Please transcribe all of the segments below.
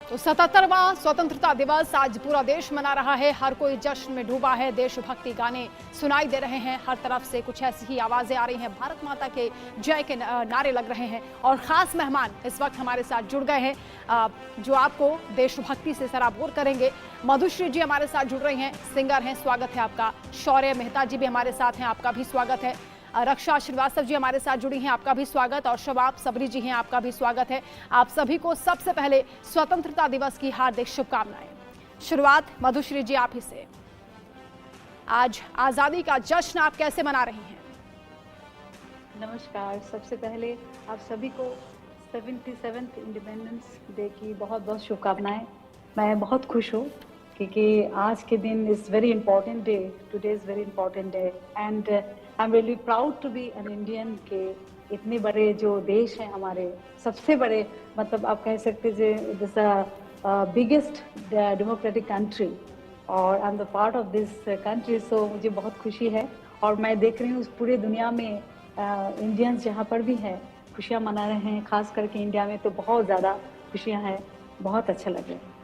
तो 77वां स्वतंत्रता दिवस आज पूरा देश मना रहा है। हर कोई जश्न में डूबा है। देशभक्ति गाने सुनाई दे रहे हैं। हर तरफ से कुछ ऐसी ही आवाजें आ रही हैं। भारत माता के जय के नारे लग रहे हैं। और खास मेहमान इस वक्त हमारे साथ जुड़ गए हैं जो आपको देशभक्ति से सराबोर करेंगे। मधुश्री जी हमारे साथ जुड़ रही हैं, सिंगर हैं, स्वागत है आपका। शौर्य मेहता जी भी हमारे साथ हैं, आपका भी स्वागत है। रक्षा श्रीवास्तव जी हमारे साथ जुड़ी हैं, आपका भी स्वागत। और शबाब सबरी जी हैं, आपका भी स्वागत है। आप सभी को सबसे पहले स्वतंत्रता दिवस की हार्दिक शुभकामनाएं। शुरुआत मधुश्री जी आप ही से। आज आजादी का जश्न आप कैसे मना रही हैं? नमस्कार। सबसे पहले आप सभी को 77th इंडिपेंडेंस डे की बहुत बहुत शुभकामनाएं। मैं बहुत खुश हूँ क्योंकि आज के दिन is very important day. Today is very important day and I am really proud to be an Indian के इतने बड़े जो देश हैं हमारे, सबसे बड़े, मतलब आप कह सकते हैं दिस बिगेस्ट डेमोक्रेटिक कंट्री और I am the part of this country. So मुझे बहुत खुशी है और मैं देख रही हूँ पूरे दुनिया में इंडियंस जहाँ पर भी हैं खुशियाँ मना रहे हैं। खास करके इंडिया में तो बहुत ज़्यादा खुशियाँ हैं। बहुत अच्छा लग रहा है।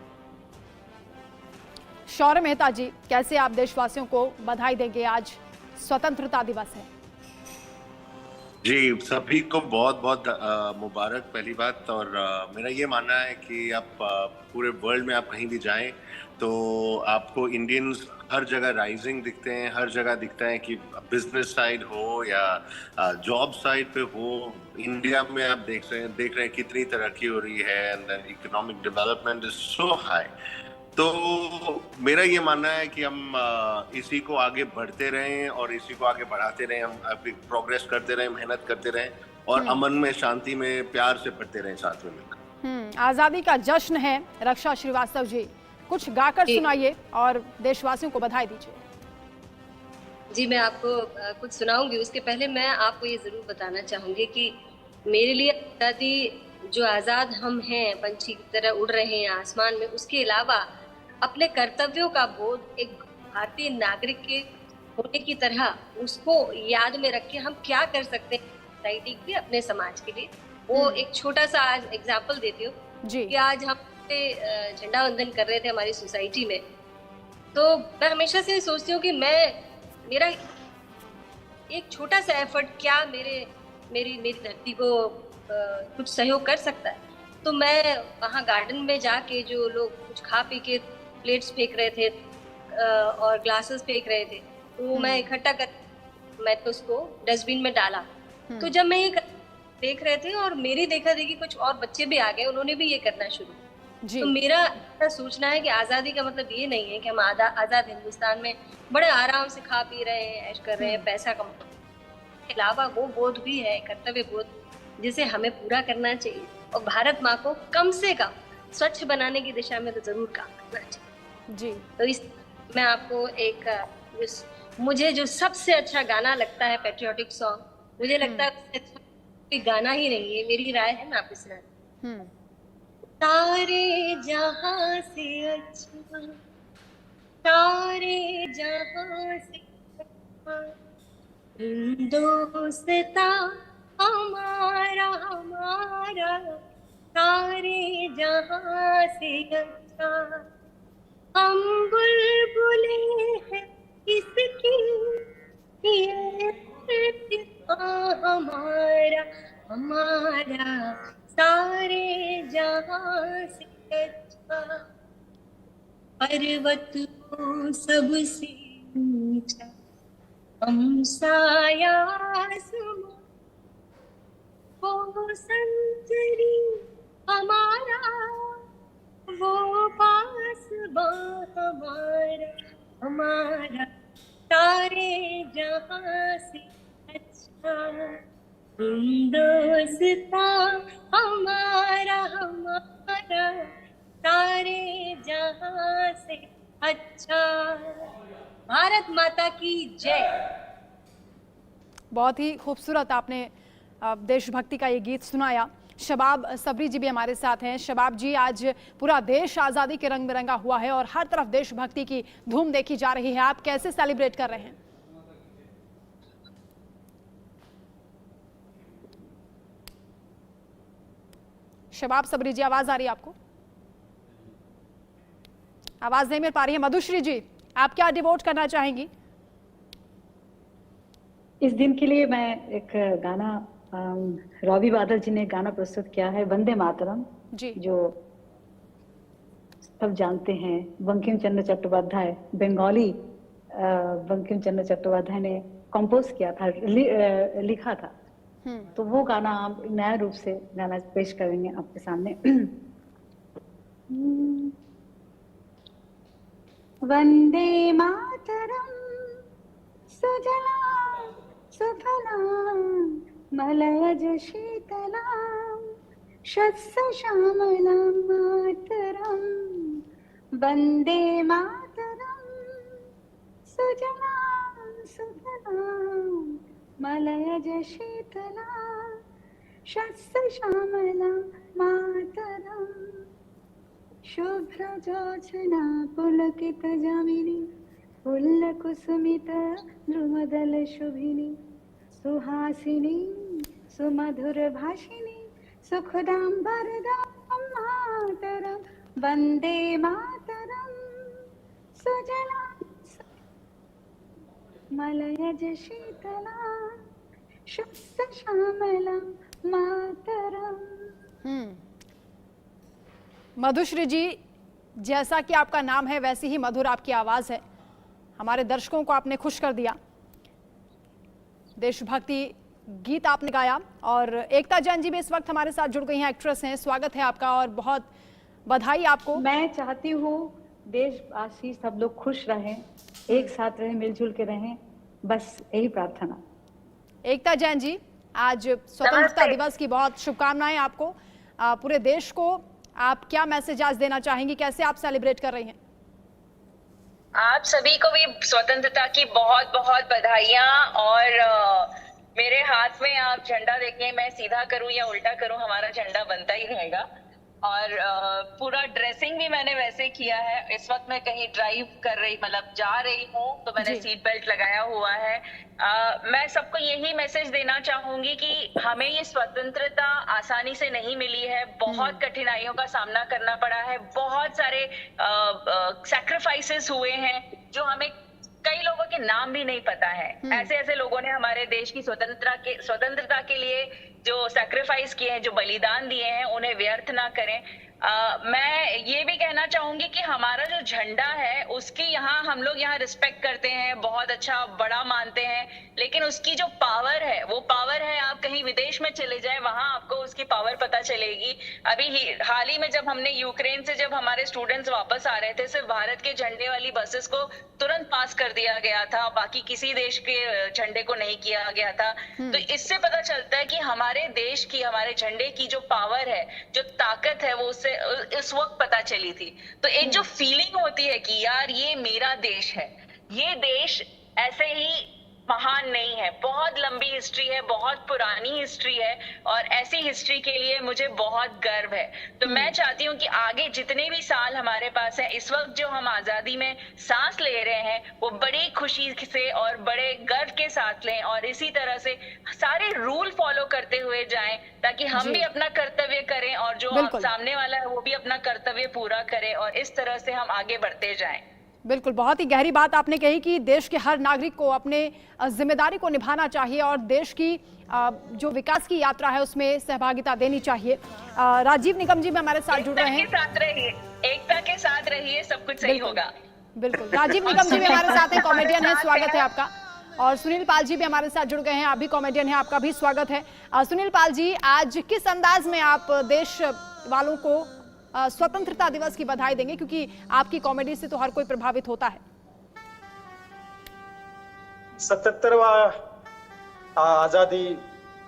शौर्य मेहता जी, कैसे आप देशवासियों को बधाई देंगे? आज स्वतंत्रता दिवस है। जी, सभी को बहुत बहुत मुबारक पहली बात। और मेरा ये मानना है कि आप पूरे वर्ल्ड में आप कहीं भी जाएं तो आपको इंडियंस हर जगह राइजिंग दिखते हैं। हर जगह दिखता है कि बिजनेस साइड हो या जॉब साइड पे हो, इंडिया में आप देख रहे हैं कितनी तरक्की हो रही है and economic development is so high. तो मेरा ये मानना है कि हम इसी को आगे बढ़ते रहें और इसी को आगे बढ़ाते रहें। हम प्रोग्रेस करते रहें, मेहनत करते रहें और अमन में, शांति में, प्यार से बढ़ते रहें साथ में मिलकर। आजादी का जश्न है। रक्षा श्रीवास्तव जी, कुछ गाकर सुनाइए और देशवासियों को बधाई दीजिए। जी, मैं आपको कुछ सुनाऊंगी। उसके पहले मैं आपको ये जरूर बताना चाहूंगी कि मेरे लिए आजादी, जो आजाद हम हैं, पंछी की तरह उड़ रहे हैं आसमान में, उसके अलावा अपने कर्तव्यों का बोध एक भारतीय नागरिक के होने की तरह उसको याद में रख के हम क्या कर सकते हैं सोसाइटी के, अपने समाज के लिए। वो एक छोटा सा आज एग्जाम्पल देती हूँ कि आज हम झंडा वंदन कर रहे थे हमारी सोसाइटी में। तो मैं हमेशा से सोचती हूँ कि मेरा एक छोटा सा एफर्ट क्या मेरी धरती को कुछ सहयोग कर सकता है। तो मैं वहाँ गार्डन में जाके, जो लोग कुछ खा पी के प्लेट्स फेंक रहे थे और ग्लासेस फेंक रहे थे, तो वो मैं इकट्ठा कर, मैं तो उसको डस्टबिन में डाला। तो जब मैं ये देख रहे थे और मेरी देखा देखी कुछ और बच्चे भी आ गए, उन्होंने भी ये करना शुरू। तो मेरा सोचना है कि आजादी का मतलब ये नहीं है कि हम आजाद हिंदुस्तान में बड़े आराम से खा पी रहे हैं, ऐश कर रहे हैं, पैसा कमा रहे हैं। इसके अलावा वो बोध भी है, कर्तव्य बोध, जिसे हमें पूरा करना चाहिए और भारत माँ को कम से कम स्वच्छ बनाने की दिशा में तो जरूर काम करना चाहिए। जी, तो इस मैं आपको एक मुझे जो सबसे अच्छा गाना लगता है, पेट्रियोटिक सॉन्ग, मुझे लगता है कोई गाना ही नहीं है, मेरी राय है, मैं आपको सुना। सारे जहां से अच्छा, सारे जहां से अच्छा हिंदुस्ता हमारा हमारा, सारे जहां से अच्छा। हम बुलबुले हैं इसकी, ये हमारा हमारा, सारे जहां से अच्छा। पर्वत को सबसे ऊंचा हमसाया आसमां, वो संतरी हमारा, वो पासबां हमारा हमारा, सारे जहां से अच्छा हिंदुस्तान हमारा हमारा, सारे जहां से अच्छा। भारत माता की जय। बहुत ही खूबसूरत आपने देशभक्ति का ये गीत सुनाया। शबाब सबरी जी भी हमारे साथ हैं। शबाब जी, आज पूरा देश आज़ादी के रंग बिरंगा हुआ है और हर तरफ देशभक्ति की धूम देखी जा रही है। आप कैसे सेलिब्रेट कर रहे हैं? शबाब सबरी जी, आवाज आ रही है आपको? आवाज नहीं मिल पा रही है। मधुश्री जी, आप क्या डिवोट करना चाहेंगी? इस दिन के लिए मैं एक गाना, रवि बादल जी ने गाना प्रस्तुत किया है, वंदे मातरम, जी। जो सब जानते हैं। बंकिम चंद्र चट्टोपाध्याय, बंगाली बंकिम चंद्र चट्टोपाध्याय ने कंपोज किया था, लिखा था। तो वो गाना आप नया रूप से गाना पेश करेंगे आपके सामने। वंदे मातरम सुजलां सुफलां मलयज शीतलां शस्य श्यामलां मातरम। वंदे मातरम सुजलां सुफलां मलयज शीतलां शस्य श्यामलां मातरम। शुभ्रजोत्स्ना पुलकितजामिनी पुल्लकुसुमित द्रुमदल शुभिनी सुहासिनी सुमधुरभाषिणी सुखदां वरदां मातरं। वन्दे मातरं सुजलां मलयज शीतलां शस्य श्यामलां मातरम्। मधुश्री जी, जैसा कि आपका नाम है वैसी ही मधुर आपकी आवाज है। हमारे दर्शकों को आपने खुश कर दिया। देशभक्ति गीत आपने गाया। और एकता जैन जी भी इस वक्त हमारे साथ जुड़ गई हैं, एक्ट्रेस हैं। स्वागत है आपका और बहुत बधाई आपको। मैं चाहती हूँ देशवासी सब लोग खुश रहें, एक साथ रहें, मिलजुल के रहें, बस यही प्रार्थना। एकता जैन जी, आज स्वतंत्रता दिवस की बहुत शुभकामनाएं आपको। पूरे देश को आप क्या मैसेज आज देना चाहेंगी? कैसे आप सेलिब्रेट कर रही हैं? आप सभी को भी स्वतंत्रता की बहुत बहुत बधाइयां। और मेरे हाथ में आप झंडा देखें, मैं सीधा करूं या उल्टा करूं, हमारा झंडा बनता ही रहेगा। और पूरा ड्रेसिंग भी मैंने वैसे किया है। इस वक्त मैं कहीं ड्राइव कर रही, मतलब जा रही हूँ, तो मैंने सीट बेल्ट लगाया हुआ है। मैं सबको यही मैसेज देना चाहूंगी कि हमें ये स्वतंत्रता आसानी से नहीं मिली है। बहुत कठिनाइयों का सामना करना पड़ा है, बहुत सारे सैक्रिफाइसेस हुए हैं जो हमें कई लोगों के नाम भी नहीं पता है। ऐसे ऐसे लोगों ने हमारे देश की स्वतंत्रता के लिए जो सैक्रिफाइस किए हैं, जो बलिदान दिए हैं, उन्हें व्यर्थ ना करें। मैं ये भी कहना चाहूंगी कि हमारा जो झंडा है उसकी हम लोग यहाँ रिस्पेक्ट करते हैं, बहुत अच्छा बड़ा मानते हैं, लेकिन उसकी जो पावर है वो पावर है, आप कहीं विदेश में चले जाए वहां आपको उसकी पावर पता चलेगी। अभी हाल ही में जब हमने यूक्रेन से जब हमारे स्टूडेंट्स वापस आ रहे थे, सिर्फ भारत के झंडे वाली बसेस को तुरंत पास कर दिया गया था, बाकी किसी देश के झंडे को नहीं किया गया था। तो इससे पता चलता है कि हमारे देश की, हमारे झंडे की जो पावर है, जो ताकत है, वो उससे इस वक्त पता चली थी। तो एक जो फीलिंग होती है कि यार ये मेरा देश है, ये देश ऐसे ही महान नहीं है, बहुत लंबी हिस्ट्री है, बहुत पुरानी हिस्ट्री है, और ऐसी हिस्ट्री के लिए मुझे बहुत गर्व है। तो मैं चाहती हूँ कि आगे जितने भी साल हमारे पास है, इस वक्त जो हम आजादी में सांस ले रहे हैं, वो बड़ी खुशी से और बड़े गर्व के साथ लें, और इसी तरह से सारे रूल फॉलो करते हुए जाएं, ताकि हम भी अपना कर्तव्य करें और जो सामने वाला है वो भी अपना कर्तव्य पूरा करे, और इस तरह से हम आगे बढ़ते जाएं। बिल्कुल, बहुत ही गहरी बात आपने कही कि देश के हर नागरिक को अपने जिम्मेदारी को निभाना चाहिए और देश की जो विकास की यात्रा है उसमें सहभागिता देनी चाहिए। राजीव निगम जी भी हमारे साथ जुड़ रहे हैं। एकता के साथ रहिए, सब कुछ सही होगा। बिल्कुल, राजीव निगम जी भी हमारे साथ हैं, कॉमेडियन है, स्वागत है आपका। और सुनील पाल जी भी हमारे साथ जुड़ गए हैं, आप भी कॉमेडियन हैं, आपका भी स्वागत है। सुनील पाल जी, आज किस अंदाज में आप देश वालों को स्वतंत्रता दिवस की बधाई देंगे, क्योंकि आपकी कॉमेडी से तो हर कोई प्रभावित होता है? 77वां आजादी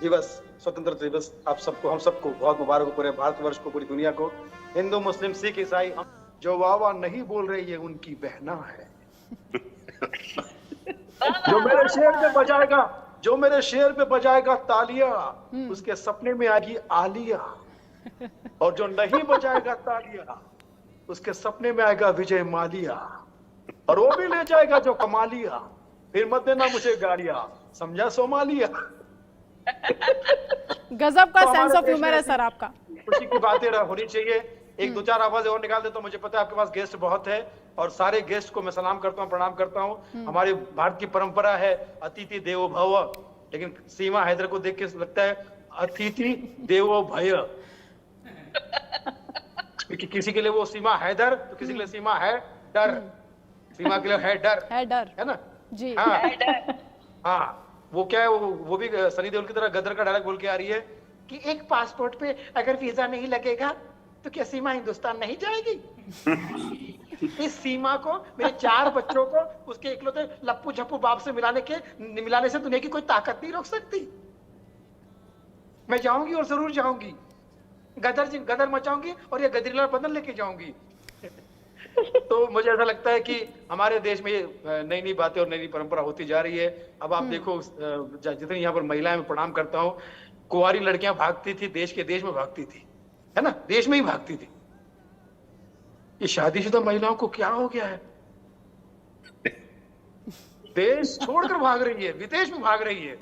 दिवस, स्वतंत्रता दिवस आप सबको, हम सबको बहुत मुबारक हो, पूरे भारतवर्ष को, पूरी दुनिया को, हिंदू मुस्लिम सिख ईसाई। जो वाह नहीं बोल रही है उनकी बहना है। जो मेरे शेर पे बजाएगा तालियां, उसके सपने में आएगी आलिया, और जो नहीं बजाएगा तालियां, उसके सपने में आएगा विजय मालिया, और वो भी ले जाएगा जो कमा लिया, फिर मत देना मुझे गालियां, समझा सोमालिया। गजब का सेंस ऑफ ह्यूमर है सर आपका। खुशी की बातें होनी चाहिए, एक दो चार आवाजें और निकाल दे तो मुझे पता है आपके पास गेस्ट बहुत है, और सारे गेस्ट को मैं सलाम करता हूँ, प्रणाम करता हूँ। हमारी भारत की परंपरा है अतिथि देवो भव, लेकिन सीमा हैदर को देख के लगता है अतिथि देवो भय। क्योंकि किसी के लिए वो सीमा हैदर, तो किसी के लिए सीमा है डर। सीमा के लिए है डर, है ना जी। हाँ हाँ, वो क्या है, वो भी सनी देओल की तरह गदर का डायलॉग बोल के आ रही है कि एक पासपोर्ट पे अगर वीजा नहीं लगेगा तो क्या सीमा हिंदुस्तान नहीं जाएगी। इस सीमा को, मेरे 4 बच्चों को उसके इकलौते लप्पू झप्पू बाप से मिलाने से दुनिया की कोई ताकत नहीं रोक सकती। मैं जाऊंगी और जरूर जाऊंगी, गदर मचाऊंगी और ये गदरीला बदन लेके जाऊंगी। तो मुझे ऐसा लगता है कि हमारे देश में नई नई बातें और नई नई परंपरा होती जा रही है। अब आप देखो, जितनी यहाँ पर महिलाएं, मैं प्रणाम करता हूँ, कुंवारी लड़कियां भागती थी, देश में भागती थी, है ना, देश में ही भागती थी। ये शादीशुदा महिलाओं को क्या हो गया है? देश छोड़कर भाग रही है, विदेश में भाग रही है।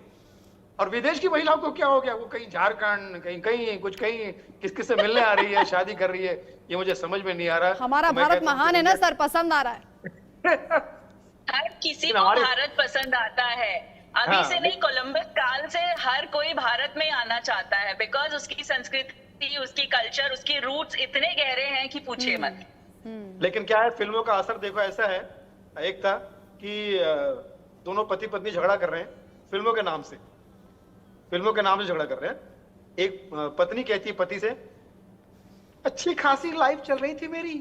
और विदेश की महिलाओं को क्या हो गया? वो कहीं झारखंड, कहीं कुछ, कहीं किस से मिलने आ रही है, शादी कर रही है। ये मुझे समझ में नहीं आ रहा। हमारा भारत महान है ना सर, पसंद आ रहा है। हर किसी को भारत पसंद आता है। अभी से नहीं, कोलंबस काल से हर कोई भारत में आना चाहता है, बिकॉज उसकी संस्कृति, उसकी कल्चर, उसकी रूट्स इतने गहरे हैं कि पूछिए मत। लेकिन क्या है, फिल्मों का असर देखो ऐसा है। एक था कि दोनों पति पत्नी झगड़ा कर रहे हैं फिल्मों के नाम से झगड़ा कर रहे हैं। एक पत्नी कहती है पति से, अच्छी खासी लाइफ चल रही थी मेरी,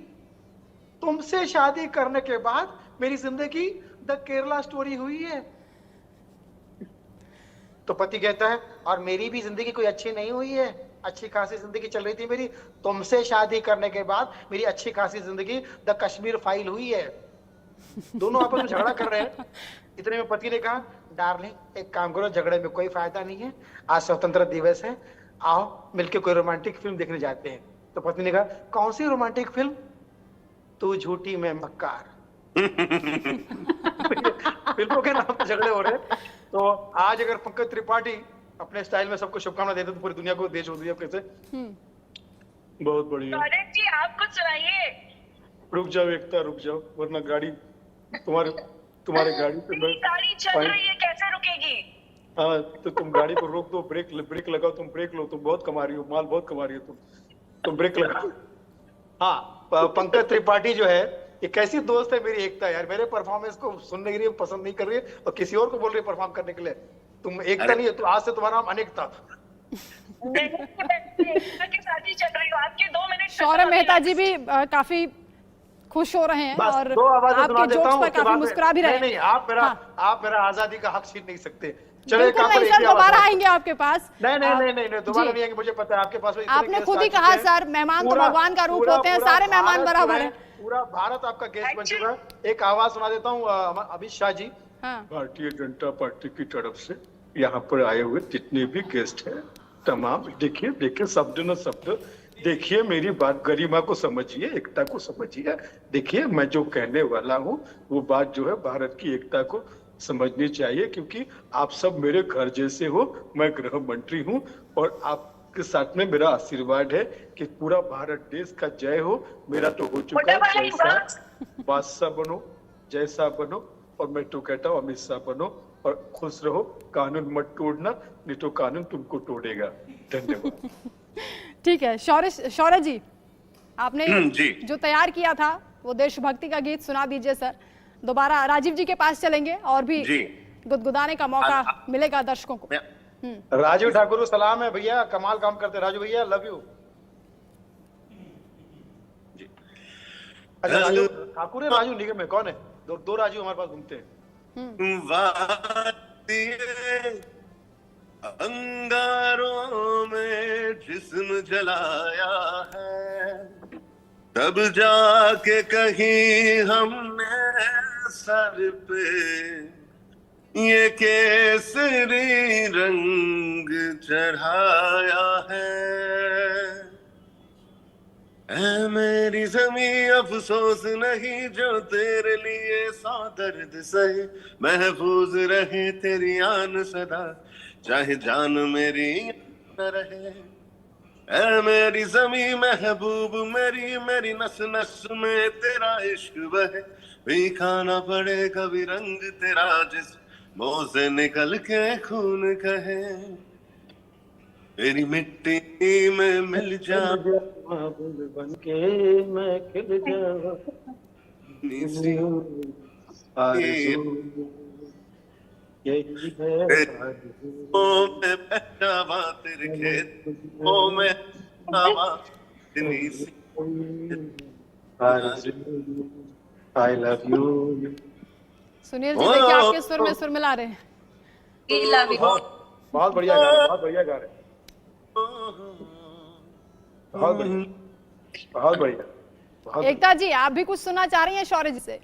तुमसे शादी करने के बाद मेरी जिंदगी द केरला स्टोरी हुई है। तो पति कहता है, और मेरी भी जिंदगी कोई अच्छी नहीं हुई है, अच्छी खासी जिंदगी चल रही थी मेरी, तुमसे शादी करने के बाद मेरी अच्छी खासी जिंदगी द कश्मीर फाइल हुई है। दोनों आपस में झगड़ा कर रहे हैं। इतने में पति ने कहा, डार्लिंग एक काम करो, झगड़े में कोई फायदा नहीं है, आज स्वतंत्रता दिवस है, आओ मिलके कोई रोमांटिक फिल्म देखने जाते हैं। तो पत्नी ने कहा, कौन सी रोमांटिक फिल्म? तू झूठी मैं मक्कार। फिल्मों के नाम पर झगड़े हो रहे हैं। तो आज अगर पंकज त्रिपाठी अपने स्टाइल में सबको शुभकामना देते तो पूरी दुनिया को देश हो कैसे। बहुत बढ़िया जी, आप कुछ सुनाइए। रुक जाओ एकता, रुक जाओ, वरना गाड़ी तुम्हारे गाड़ी पे गाड़ी चल रही है, कैसे रुकेगी? हाँ, तो तुम गाड़ी को रोक दो, ब्रेक लगाओ, तुम ब्रेक लो, तुम बहुत कमा रही हो, माल बहुत कमा रही हो तुम ब्रेक लगाओ। हाँ, पंकज त्रिपाठी जो है, ये कैसी दोस्त है मेरी एकता यार, मेरे परफॉर्मेंस को सुन नहीं रही है, पसंद नहीं कर रही है और किसी और को बोल रही है परफॉर्म करने के लिए। तुम एकता नहीं है, तो आज से तुम्हारा नाम अनेकता। के साथ ही चल रही हो, आपके 2 मिनट। शौर्य मेहता जी भी काफी खुश हो रहे हैं और आपके जोक्स पर काफी मुस्कुरा भी रहे हैं। नहीं, आप मेरा आजादी का हक छीन नहीं सकते। बिल्कुल नहीं सर, दोबारा आएंगे आपके पास। नहीं, दोबारा नहीं आएंगे, मुझे पता है आपके पास। आपने खुद ही कहा सर, मेहमान तो भगवान का रूप होते हैं, सारे मेहमान बराबर हैं। पूरा भारत आपका गेस्ट बन चुका है। एक आवाज सुना देता हूँ अमित शाह जी, भारतीय जनता पार्टी की तरफ से यहाँ पर आए हुए जितने भी गेस्ट हैं तमाम, देखिए शब्द न शब्द, देखिए मेरी बात, गरिमा को समझिए, एकता को समझिए। देखिए मैं जो कहने वाला हूँ वो बात जो है भारत की एकता को समझनी चाहिए, क्योंकि आप सब मेरे घर जैसे हो। मैं गृह मंत्री हूँ और आपके साथ में मेरा आशीर्वाद है कि पूरा भारत देश का जय हो। मेरा तो हो चुका है, जैसा बादशाह बनो, जैसा बनो, और मैं तो कहता हूँ अमित शाह बनो और खुश रहो, कानून मत तोड़ना, नहीं तो कानून तुमको तोड़ेगा। धन्यवाद। ठीक है शौर्य जी, आपने जो तैयार किया था वो देशभक्ति का गीत सुना दीजिए सर। दोबारा राजीव जी के पास चलेंगे और भी गुदगुदाने का मौका मिलेगा दर्शकों को। राजीव ठाकुर को सलाम है भैया, कमाल काम करते राजू भैया, लव यू। अच्छा, राजू ठाकुर है, राजू निगम है, कौन है? दो राजू हमारे पास घूमते हैं। अंगारों में जिस्म जलाया है, तब जाके कहीं हमने सर पे ये केसरी रंग चढ़ाया है। ऐ मेरी ज़मीं अफसोस नहीं जो तेरे लिए सौ दर्द सहे, महफूज रहे तेरी आन सदा, चाहे जान मेरी न रहे। ऐ मेरी ज़मी महबूब मेरी मेरी नस नस में तेरा इश्क बहे, भीखा ना पड़े कभी रंग तेरा जिस मुंह से निकल के खून कहे, मेरी मिट्टी में मिल जा महबूब बन के मैं खिल जाऊं, आरज़ू यही है आरज़ू। ओ मैं पहचावा तेरे खेत, ओ मैं पहचावा इतनी सी आरज़ू I love you. Sunil ji देखिए आपके सुर में सुर मिला रहे हैं। बहुत बढ़िया गा रहे, बहुत बढ़िया गा रहे, बहुत बढ़िया, बहुत बढ़िया, बहुत एकता जी आप भी कुछ सुनना चाह रही हैं शौर्य जी से?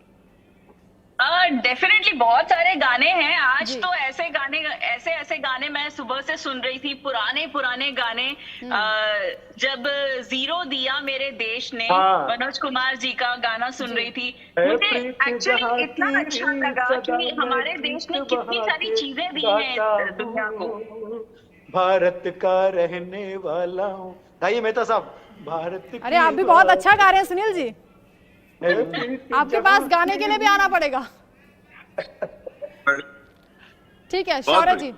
डेफिनेटली बहुत सारे गाने हैं आज जी। तो ऐसे गाने मैं सुबह से सुन रही थी, पुराने गाने। जब जीरो दिया मेरे देश ने, हाँ। मनोज कुमार जी का गाना सुन रही थी। है मुझे प्रीत एक्चुअली जहाँ इतना की अच्छा लगा सदा कि में हमारे देश ने प्रीत कितनी बहा सारी के चीजें दी गाता हैं दुनिया को। हूँ, भारत का रहने वाला हूँ। गाइए मेहता साहब, भारत की अरे आप भी बहुत अच्छा गा रहे हैं सुनील जी, है प्रीत आपके जहाँ पास गाने के लिए भी आना पड़ेगा। ठीक है शौर्य जी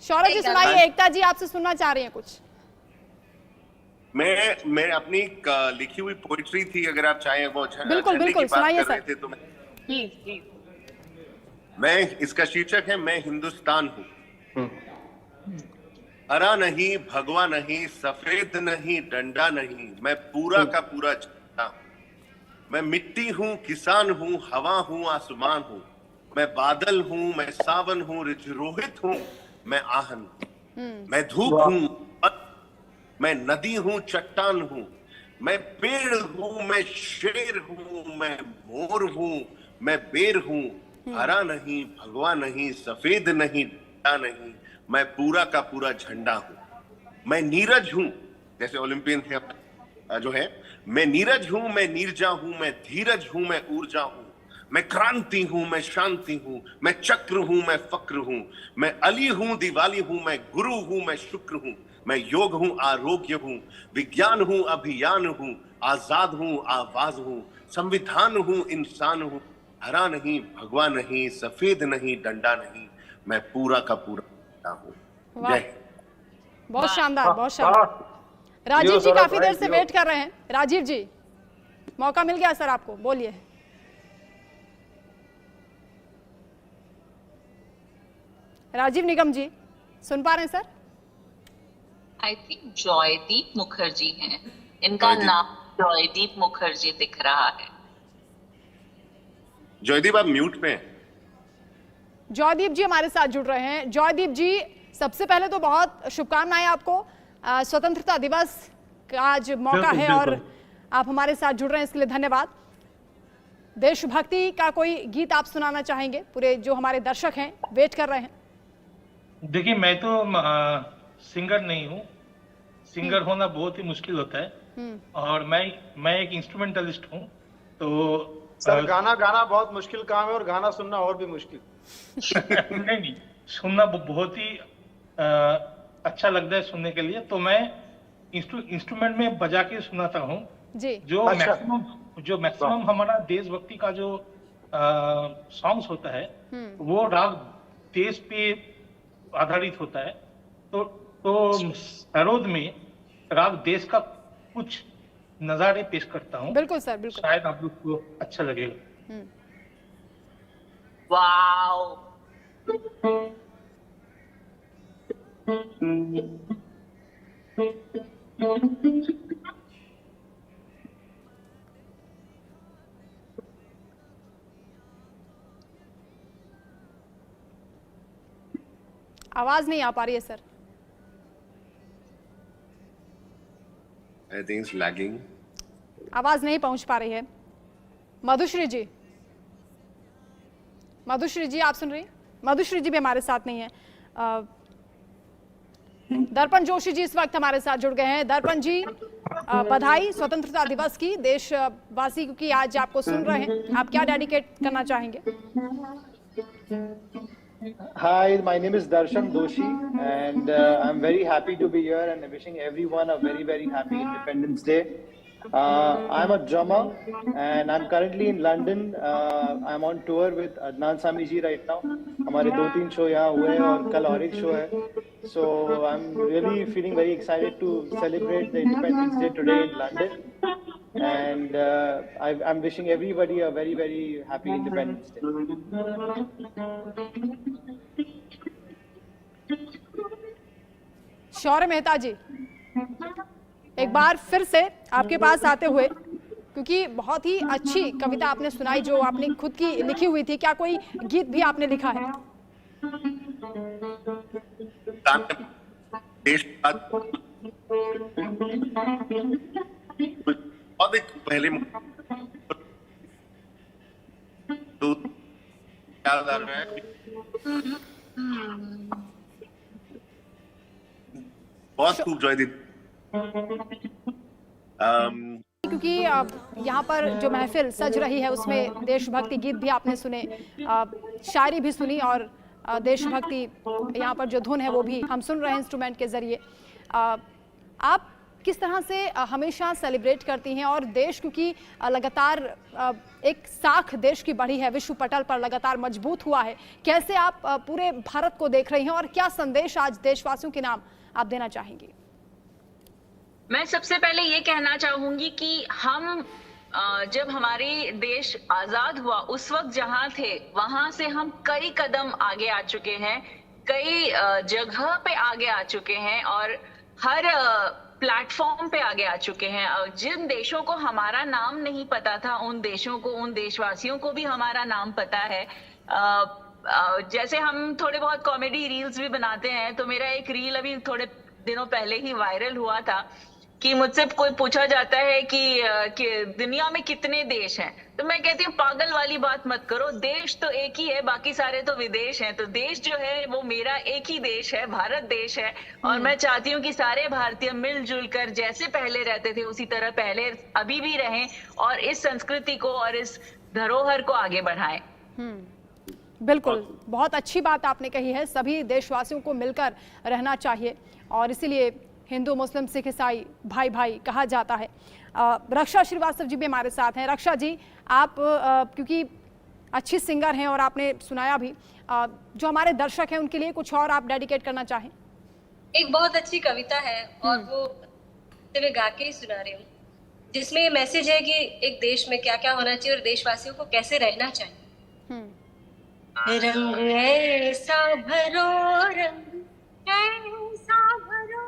सुनाइए, एकता जी आपसे सुनना चाह रही हैं कुछ। मैं अपनी लिखी हुई पोइट्री थी, अगर आप चाहें वो बिल्कुल, झंडे बिल्कुल, की बात सुनाइए कर रहे सर। थे तो मैं इसका शीर्षक है मैं हिंदुस्तान हूँ। हरा नहीं, भगवा नहीं, सफेद नहीं, डंडा नहीं, मैं पूरा का पूरा झंडा हूँ। मैं मिट्टी हूँ, किसान हूँ, हवा हूँ, आसमान हूँ, मैं बादल हूँ, मैं सावन हूँ, रोहित हूँ, मैं आहन हूँ, मैं धूप हूँ, मैं नदी हूँ, चट्टान हूँ, मैं पेड़ हूँ, मैं शेर हूँ, मैं मोर हूँ, मैं बेर हूँ। हरा नहीं, भगवा नहीं, सफेद नहीं, डंडा नहीं, मैं पूरा का पूरा झंडा हूँ। मैं नीरज हूँ, जैसे ओलंपियन थे जो है, मैं नीरज हूँ, मैं नीरजा हूँ, मैं धीरज हूँ, मैं ऊर्जा हूँ, मैं क्रांति हूँ, मैं शांति हूँ, मैं चक्र हूँ, मैं फक्र हूँ, मैं अली हूँ, दिवाली हूँ, मैं गुरु हूँ, मैं शुक्र हूँ, मैं योग हूँ, आरोग्य हूँ, विज्ञान हूँ, अभियान हूँ, आजाद हूँ, आवाज हूँ, संविधान हूँ, इंसान हूँ। हरा नहीं, भगवा नहीं, सफेद नहीं, डंडा नहीं, मैं पूरा का पूरा हूँ। वाह। जय हिंद। बहुत शानदार, बहुत शानदार। राजीव जी काफी देर से वेट कर रहे हैं। राजीव जी मौका मिल गया सर आपको, बोलिए। राजीव निगम जी सुन पा रहे हैं sir? I think Joydeep Mukherjee हैं, इनका नाम जॉयदीप मुखर्जी दिख रहा है। जयदीप आप म्यूट पे हैं। जॉयदीप जी हमारे साथ जुड़ रहे हैं। जॉयदीप जी सबसे पहले तो बहुत शुभकामनाएं आपको, स्वतंत्रता दिवस का आज मौका है और आप हमारे साथ जुड़ रहे हैं, इसके लिए धन्यवाद। देशभक्ति का कोई गीत आप सुनाना चाहेंगे? पूरे जो हमारे दर्शक हैं वेट कर रहे हैं। देखिए मैं तो सिंगर नहीं हूँ, सिंगर होना बहुत ही मुश्किल होता है और मैं एक इंस्ट्रूमेंटलिस्ट हूँ। तो सर गाना गाना बहुत मुश्किल काम है और गाना सुनना और भी मुश्किल। नहीं सुनना बहुत ही अच्छा लगता है सुनने के लिए। तो मैं इंस्ट्रूमेंट में बजा के सुनाता हूँ जी। जो मैक्सिमम हमारा देशभक्ति का जो सॉन्ग्स होता है वो राग देश पे आधारित होता है। तो सरोद में राग देश का कुछ नजारे पेश करता हूँ। बिल्कुल सर, बिल्कुल। शायद आप लोग को अच्छा लगेगा। वाओ। आवाज नहीं आ पा रही है sir. I think it's lagging. आवाज नहीं पहुंच पा रही है। मधुश्री जी, मधुश्री जी आप सुन रही हैं? मधुश्री जी भी हमारे साथ नहीं है। दर्पण जोशी जी इस वक्त हमारे साथ जुड़ गए हैं। दर्पण जी बधाई स्वतंत्रता दिवस की, देशवासी की आज आपको सुन रहे हैं, आप क्या डेडिकेट करना चाहेंगे? Hi, my name is Darshan Doshi, and I'm very happy to be here and wishing everyone a very, very happy Independence Day. I'm a drummer, and I'm currently in London. I'm on tour with Adnan Sami ji right now. हमारे 2-3 show यहाँ हुए हैं और कल और एक show है. So I'm really feeling very excited to celebrate the Independence Day today in London. And I'm wishing everybody a very, very happy Independence Day. शौर्य मेहता जी, एक बार फिर से आपके पास आते हुए, क्योंकि बहुत ही अच्छी कविता आपने सुनाई जो आपने खुद की लिखी हुई थी, क्या कोई गीत भी आपने लिखा है? पहले तो याद आ रहा है, बहुत खूब जॉय दी। क्योंकि यहाँ पर जो महफिल सज रही है उसमें देशभक्ति गीत भी आपने सुने, शायरी भी सुनी और देशभक्ति यहाँ पर जो धुन है वो भी हम सुन रहे हैं इंस्ट्रूमेंट के जरिए। आप किस तरह से हमेशा सेलिब्रेट करती हैं और देश क्योंकि लगातार एक साख देश की बढ़ी है, विश्व पटल पर लगातार मजबूत हुआ है, कैसे आप पूरे भारत को देख रही हैं और क्या संदेश आज देशवासियों के नाम आप देना चाहेंगी? मैं सबसे पहले ये कहना चाहूंगी कि हम जब हमारे देश आजाद हुआ उस वक्त जहां थे वहां से हम कई कदम आगे आ चुके हैं, कई जगह पे आगे आ चुके हैं और हर प्लेटफॉर्म पे आगे आ चुके हैं। जिन देशों को हमारा नाम नहीं पता था उन देशों को, उन देशवासियों को भी हमारा नाम पता है। जैसे हम थोड़े बहुत कॉमेडी रील्स भी बनाते हैं, तो मेरा एक रील अभी थोड़े दिनों पहले ही वायरल हुआ था कि मुझसे कोई पूछा जाता है कि दुनिया में कितने देश हैं, तो मैं कहती हूँ पागल वाली बात मत करो, देश तो एक ही है, बाकी सारे तो विदेश हैं। तो देश जो है वो मेरा एक ही देश है, भारत देश है, और मैं चाहती हूँ कि सारे भारतीय मिलजुल कर जैसे पहले रहते थे उसी तरह पहले अभी भी रहें और इस संस्कृति को और इस धरोहर को आगे बढ़ाएं। बिल्कुल, बहुत अच्छी बात आपने कही है, सभी देशवासियों को मिलकर रहना चाहिए और इसीलिए हिंदू, मुस्लिम, सिख, ईसाई भाई भाई कहा जाता है। रक्षा श्रीवास्तव जी भी हमारे साथ हैं। रक्षा जी, आप क्योंकि अच्छी सिंगर हैं और आपने सुनाया भी, जो हमारे दर्शक हैं उनके लिए कुछ और आप डेडिकेट करना चाहें? एक बहुत अच्छी कविता है और वो मैं गा के ही सुना रही हूँ, जिसमें ये मैसेज है कि एक देश में क्या क्या होना चाहिए और देशवासियों को कैसे रहना चाहिए। रंग ऐसा भरो, रंग ऐसा भरो,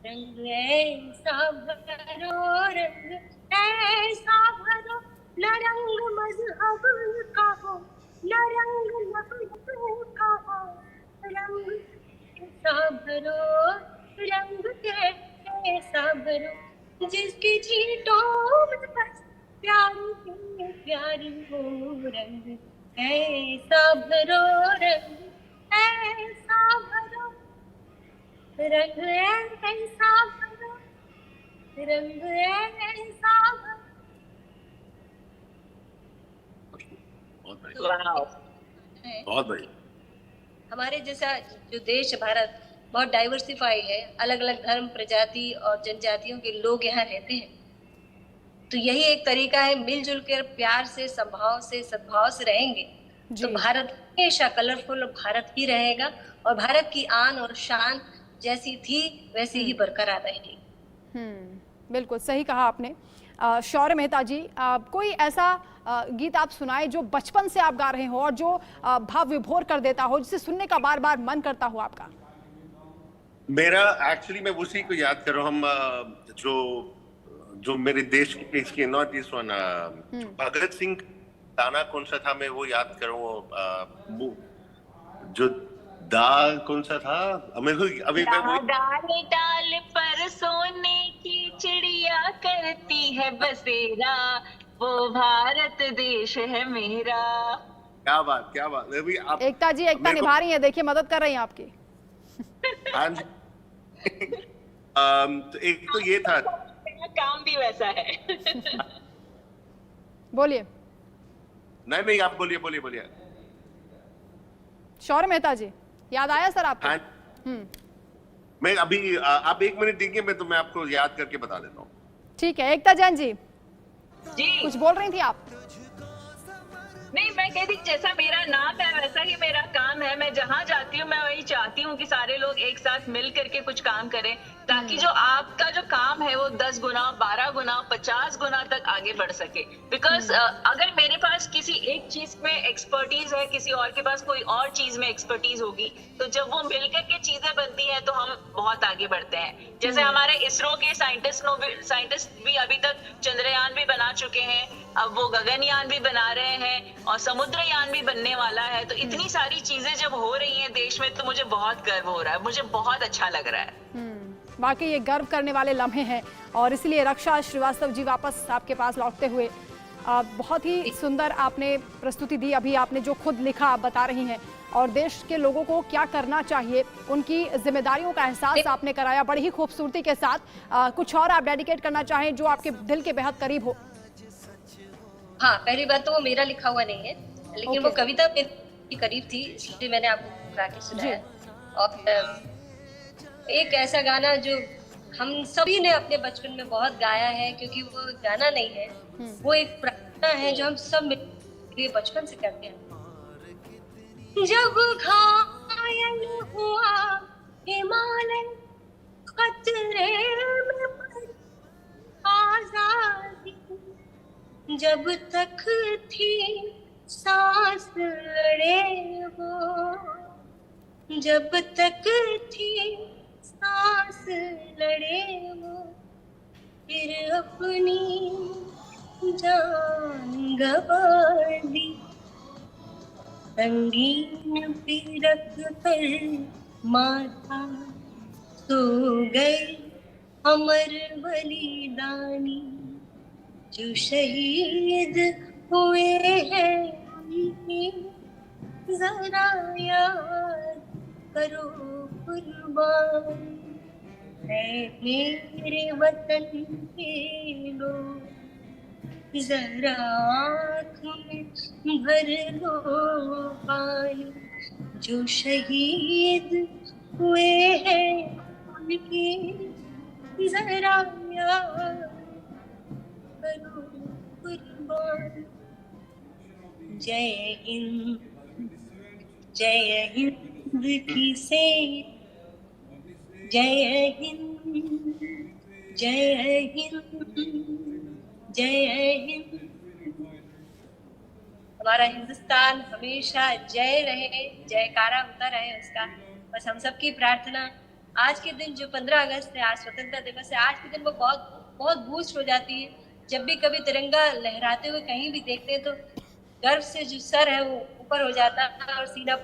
रंग ऐसा भरो, रंग ऐसा भरो, न रंग मजहब का हो, न रंग नस्ल का हो, रंग ऐसा भरो, रंग ऐसा भरो, जिसकी चींटों में बस प्यारी प्यारी हो, रंग ऐसा भरो, रंग ऐसा भरो, रंग ऐसा भरो, रंग ऐसा भरो। बहुत बढ़िया। हमारे जैसा जो देश भारत बहुत डाइवर्सिफाई है, अलग अलग धर्म, प्रजाति और जनजातियों के लोग यहाँ रहते हैं, तो यही एक तरीका है, मिलजुल कर प्यार से, संभाव से, सद्भाव से रहेंगे तो भारत हमेशा कलरफुल भारत ही रहेगा और भारत की आन और शान जैसी थी वैसी ही बरकरार रहेगी। बिल्कुल सही कहा आपने। शौर्य मेहता जी, कोई ऐसा गीत आप सुनाए जो बचपन से आप गा रहे हो और जो भाव विभोर कर देता हो, जिसे सुनने का बार बार मन करता हो आपका? मेरा एक्चुअली मैं उसी को याद कर रहा हूँ, हम जो मेरे देश की not this one, Bhagat Singh गाना कौन सा था, मैं वो याद कर रहा हूँ, जो दाल कौन सा था, अभी डाल डाल पर सोने की चिड़िया करती है बसेरा, वो भारत देश है मेरा। क्या बात, क्या बात। अभी आप एकता जी एकता निभा रही है, देखिए मदद कर रही हैं आपकी। हाँ जी। तो एक तो ये था, काम भी वैसा है। नहीं आप बोलिए। शौर्य मेहता जी, याद आया सर आपको? हाँ, मैं अभी आप 1 मिनट दीजिए, मैं आपको याद करके बता देता हूँ। ठीक है, एकता जैन जी जी कुछ बोल रही थी आप? नहीं, मैं कहती जैसा मेरा नाम है वैसा ही मेरा काम है। मैं जहाँ जाती हूँ मैं वही चाहती हूँ कि सारे लोग एक साथ मिल करके कुछ काम करें, ताकि जो आपका जो काम है वो 10 गुना, 12 गुना, 50 गुना तक आगे बढ़ सके। बिकॉज अगर मेरे पास किसी एक चीज में एक्सपर्टीज है, किसी और के पास कोई और चीज में एक्सपर्टीज होगी, तो जब वो मिलकर के चीजें बनती हैं तो हम बहुत आगे बढ़ते हैं। जैसे हमारे इसरो के साइंटिस्ट भी अभी तक चंद्रयान भी बना चुके हैं, अब वो गगनयान भी बना रहे हैं और समुद्रयान भी बनने वाला है। तो इतनी सारी चीजें जब हो रही हैं देश में तो मुझे बहुत गर्व हो रहा है, मुझे बहुत अच्छा लग रहा है। वाकई ये गर्व करने वाले लम्हे हैं और इसलिए रक्षा श्रीवास्तव जी वापस आपके पास लौटते हुए बहुत ही सुंदर आपने प्रस्तुति दी। अभी आपने जो खुद लिखा आप बता रही हैं और देश के लोगों को क्या करना चाहिए, उनकी जिम्मेदारियों का एहसास आपने कराया बड़ी ही खूबसूरती के साथ। कुछ और आप डेडिकेट करना चाहें जो आपके दिल के बेहद करीब हो? हाँ, पहली बात तो वो मेरा लिखा हुआ नहीं है, लेकिन वो कविता मेरे करीब थी, इसलिए मैंने आपको गा के सुनाया। और एक ऐसा गाना जो हम सभी ने अपने बचपन में बहुत गाया है, क्योंकि वो गाना नहीं है, वो एक प्रार्थना है जो हम सब मिलकर बचपन से करते हैं। जब घायल हुआ हिमालय खतरे में पड़ी आजादी, जब तक थी सांस लड़े वो, जब तक थी सांस लड़े वो, फिर अपनी जान गंवा दी। संगीन पीरक पर माथा सो गए अमर बलिदानी, जो शहीद हुए हैं उनकी जरा याद करो कुर्बान। है मेरे वतन के लोग जरा आँख में भर लो पानी, जो शहीद हुए हैं उनकी जरा याद करो कुर्बान। जय हिंद, जय हिंद की सेना, जय हिंद, जय हिंद, जय हिंद। हमारा हिंदुस्तान हमेशा जय रहे, जयकारा होता रहे उसका। बस हम सबकी प्रार्थना, आज के दिन जो 15 अगस्त है, आज स्वतंत्रता दिवस है, आज के दिन वो बहुत बहुत बूस्ट हो जाती है। जब भी कभी तिरंगा लहराते हुए कहीं भी देखते हैं तो गर्व से जो सर है वो ऊपर हो जाता है और सीना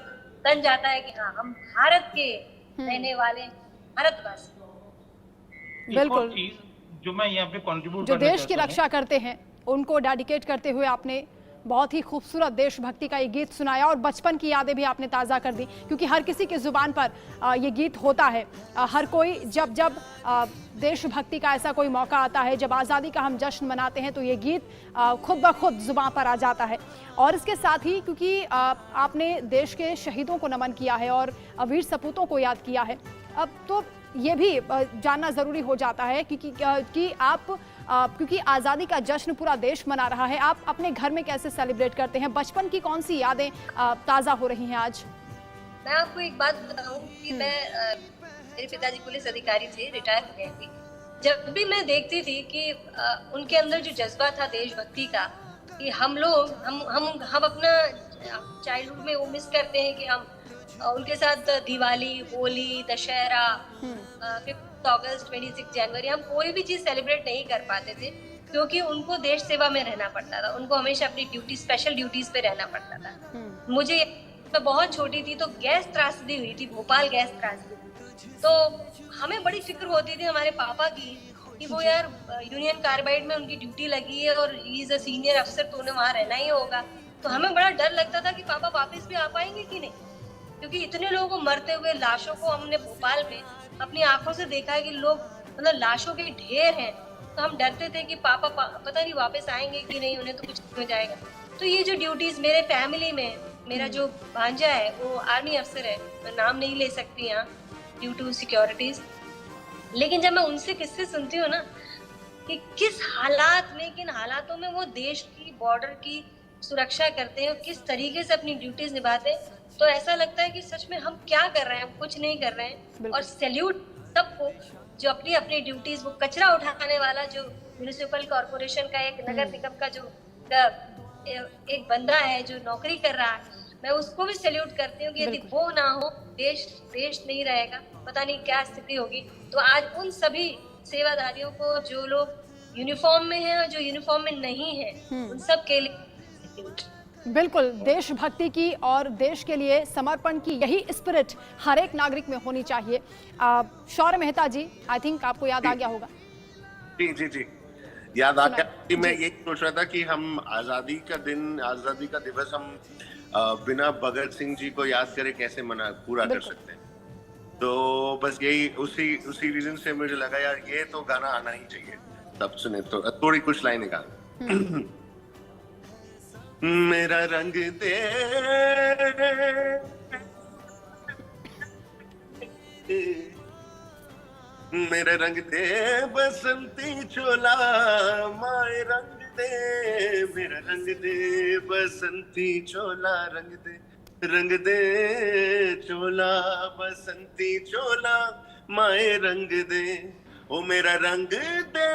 तन जाता है कि हाँ, हम भारत के रहने वाले भारतवासी। बिल्कुल, जो मैं यहाँ पे कंट्रीब्यूट जो देश की रक्षा करते हैं उनको डेडिकेट करते हुए आपने बहुत ही खूबसूरत देशभक्ति का ये गीत सुनाया और बचपन की यादें भी आपने ताज़ा कर दी, क्योंकि हर किसी की जुबान पर ये गीत होता है। हर कोई जब जब देशभक्ति का ऐसा कोई मौका आता है, जब आज़ादी का हम जश्न मनाते हैं, तो ये गीत खुद ब खुद जुबान पर आ जाता है। और इसके साथ ही क्योंकि आपने देश के शहीदों को नमन किया है और वीर सपूतों को याद किया है, अब तो ये भी जानना ज़रूरी हो जाता है कि आप क्योंकि आज़ादी का जश्न पूरा देश मना रहा है, आप अपने घर में कैसे सेलिब्रेट करते हैं? बचपन की कौन सी यादें ताज़ा हो रही हैं आज? मैं आपको एक बात बताऊं कि मेरे पिताजी पुलिस अधिकारी थे, रिटायर हो गए थे। जब भी मैं देखती थी कि उनके अंदर जो जज्बा था देशभक्ति का, कि हम लोग हम अपना चाइल्डहुड में वो मिस करते हैं कि हम उनके साथ दिवाली, होली, दशहरा, 5 अगस्त, 26 जनवरी, हम कोई भी चीज सेलिब्रेट नहीं कर पाते थे, क्योंकि उनको देश सेवा में रहना पड़ता था। उनको हमेशा अपनी ड्यूटी, स्पेशल ड्यूटीज पे रहना पड़ता था। मुझे, मैं बहुत छोटी थी तो गैस त्रासदी हुई थी, भोपाल गैस त्रासदी, तो हमें बड़ी फिक्र होती थी हमारे पापा की कि वो यार यूनियन कार्बाइड में उनकी ड्यूटी लगी है और ही इज अ सीनियर अफसर, तो उन्हें वहां रहना ही होगा। तो हमें बड़ा डर लगता था कि पापा वापस भी आ पाएंगे कि नहीं, क्योंकि इतने लोगों को मरते हुए लाशों को हमने भोपाल में अपनी आंखों से देखा है कि लोग, मतलब लाशों के ढेर हैं। तो हम डरते थे कि पापा पता नहीं वापस आएंगे कि नहीं, उन्हें तो कुछ हो जाएगा। तो ये जो ड्यूटीज मेरे फैमिली में, मेरा जो भांजा है वो आर्मी अफसर है, मैं नाम नहीं ले सकती यहाँ ड्यू टू सिक्योरिटीज, लेकिन जब मैं उनसे किस्से सुनती हूँ ना कि किस हालात में, किन हालातों में वो देश की बॉर्डर की सुरक्षा करते हैं, किस तरीके से अपनी ड्यूटीज निभाते हैं, तो ऐसा लगता है कि सच में हम क्या कर रहे हैं, हम कुछ नहीं कर रहे हैं। और सैल्यूट सबको जो अपनी अपनी ड्यूटीज, वो कचरा उठाने वाला जो म्युनिसिपल कॉर्पोरेशन का एक नगर निगम का जो एक बंदा है जो नौकरी कर रहा है, मैं उसको भी सैल्यूट करती हूँ कि यदि वो ना हो देश नहीं रहेगा, पता नहीं क्या स्थिति होगी। तो आज उन सभी सेवाधारियों को, जो लोग यूनिफॉर्म में हैं और जो यूनिफॉर्म में नहीं है, उन सब के लिए बिल्कुल देशभक्ति की और देश के लिए समर्पण की यही स्पिरिट हर एक नागरिक में होनी चाहिए। शौर्य मेहता जी, आई थिंक आपको याद आ गया होगा। जी याद आ गया कि मैं यही सोच रहा था कि हम आजादी का दिवस हम बिना भगत सिंह जी को याद करे कैसे पूरा कर सकते हैं। तो बस यही उसी रीजन से मुझे लगा यार ये तो गाना आना ही चाहिए। तब सुने तो थोड़ी कुछ लाइनें गा मेरा रंग दे मेरा रंग दे बसंती चोला, माए रंग दे मेरा रंग दे बसंती चोला, रंग दे चोला बसंती चोला, माए रंग दे ओ मेरा रंग दे।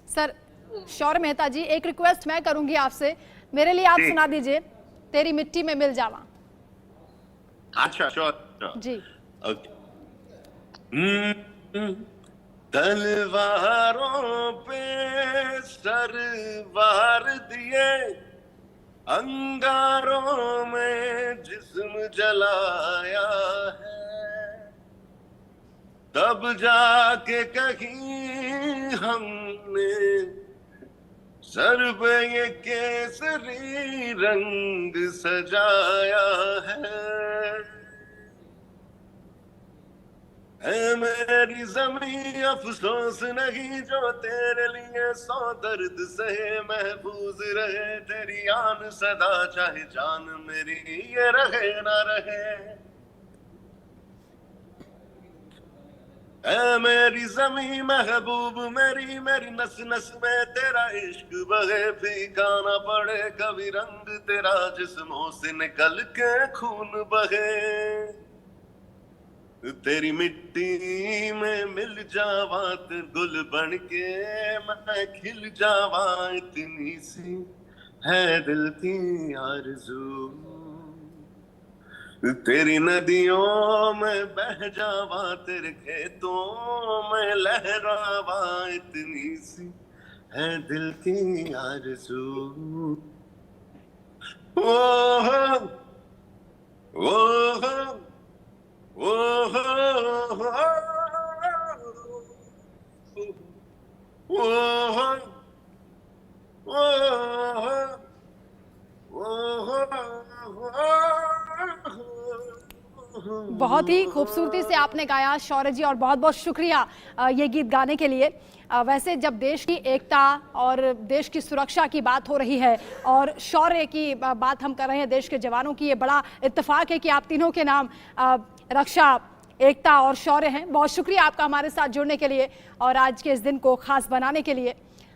सर शौर्य मेहता जी, एक रिक्वेस्ट मैं करूंगी आपसे, मेरे लिए आप सुना दीजिए तेरी मिट्टी में मिल जावा। अच्छा श्योर जी। तलवारों पे सर वार दिए, अंगारों में जिस्म जलाया है, तब जाके कहीं हमने सर पे ये केसरी रंग सजाया है मेरी ज़मीं अफसोस नहीं जो तेरे लिए सौ दर्द सहे, महफूज रहे तेरी आन सदा, चाहे जान मेरी ये रहे ना रहे। ऐ मेरी ज़मीं महबूब मेरी नस नस में तेरा इश्क बहे, फीका ना पड़े कभी रंग तेरा जिस्मों से निकल के खून बहे, तेरी मिट्टी में मिल जावा गुल बन के मैं खिल जावा, इतनी सी है दिल की आरज़ू, तेरी नदियों में बह जावा तेरे खेतों में लहरावा, इतनी सी है दिल की आरज़ू। ओह ओह बहुत ही खूबसूरती से आपने गाया शौर्य जी, और बहुत बहुत शुक्रिया ये गीत गाने के लिए। वैसे जब देश की एकता और देश की सुरक्षा की बात हो रही है और शौर्य की बात हम कर रहे हैं, देश के जवानों की, ये बड़ा इत्तेफाक है कि आप तीनों के नाम रक्षा, एकता और शौर्य हैं। बहुत शुक्रिया आपका हमारे साथ जुड़ने के लिए और आज के इस दिन को खास बनाने के लिए।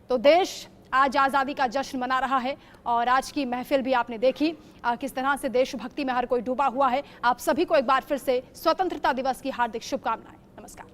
तो देश आज आज़ादी का जश्न मना रहा है और आज की महफिल भी आपने देखी किस तरह से देशभक्ति में हर कोई डूबा हुआ है। आप सभी को एक बार फिर से स्वतंत्रता दिवस की हार्दिक शुभकामनाएं। नमस्कार।